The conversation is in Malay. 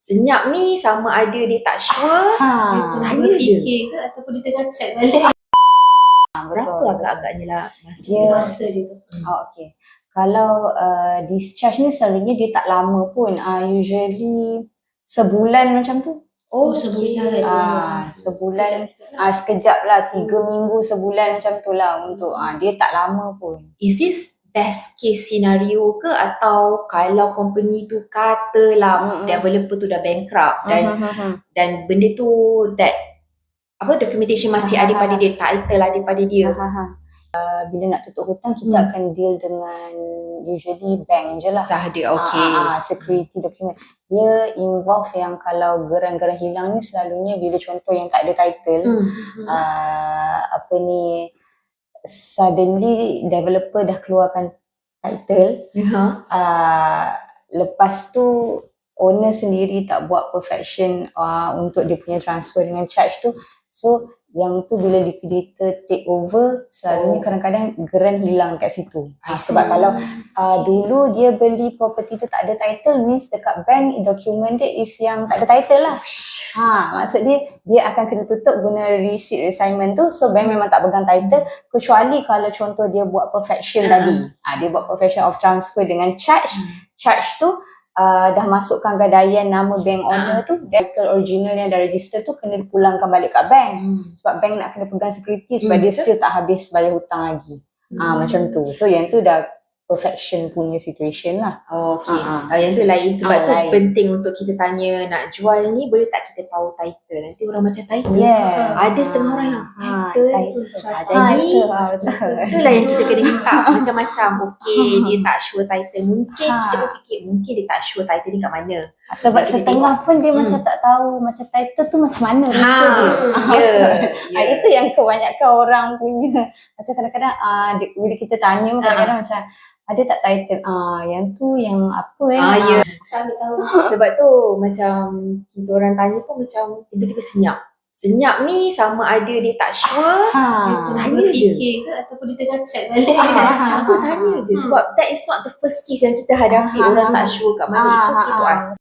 Senyap ni sama ada dia tak sure, Dia tanya tengah je. berfikir ke ataupun dia tengah check balik Berapa agak-agagnya lah masa dia tu. Okay. Kalau discharge ni selalunya dia tak lama pun. Usually sebulan macam tu. Sebulan. Sebulan. Sekejap lah. 3 minggu, sebulan macam tu lah untuk dia tak lama pun. Is this best case scenario ke, atau kalau company tu katalah developer tu dah bankrupt dan benda tu documentation masih ada pada dia, title ada pada dia. Bila nak tutup hutang kita akan deal dengan usually bank je lah. Sahaja, okay. Security document. Dia involve yang kalau geran-geran hilang ni selalunya bila contoh yang tak ada title, suddenly developer dah keluarkan title, lepas tu owner sendiri tak buat perfection untuk dia punya transfer dengan charge tu, so yang tu bila liquidator take over selalunya kadang-kadang geran hilang kat situ. Sebab kalau dulu dia beli property tu tak ada title, means dekat bank dokumen dia is yang tak ada title lah. Maksud dia akan kena tutup guna receipt reassignment tu. So bank memang tak pegang title, kecuali kalau contoh dia buat perfection tadi. Dia buat perfection of transfer dengan charge. Charge tu dah masukkan gadaian nama bank owner tu, title original yang dah register tu kena dipulangkan balik kat bank. Sebab bank nak kena pegang security sebab dia still tak habis bayar hutang lagi. Macam tu. So yang tu dah perfection punya situation lah. Okay. Yang tu lain. Sebab tu lain. Penting untuk kita tanya, nak jual ni boleh tak kita tahu title? Nanti orang macam title. Ada setengah orang yang title. Jadi itulah yang kita kena minta macam-macam. Okay, dia tak sure title. Mungkin kita berfikir mungkin dia tak sure title ni kat mana. Sebab setengah pun dia macam tak tahu macam title tu macam mana dia. Itu yang kebanyakan orang punya. Macam kadang-kadang bila kita tanya kadang-kadang macam ada tak title? Yang tu yang apa tahu. Sebab tu macam kita orang tanya pun macam tiba-tiba senyap. Senyap ni sama ada dia tak sure, Dia tengah berfikir ke ataupun dia tengah check balik tanya je. Sebab that is not the first case yang kita hadapi. Orang tak sure kat mana. It's okay to ask.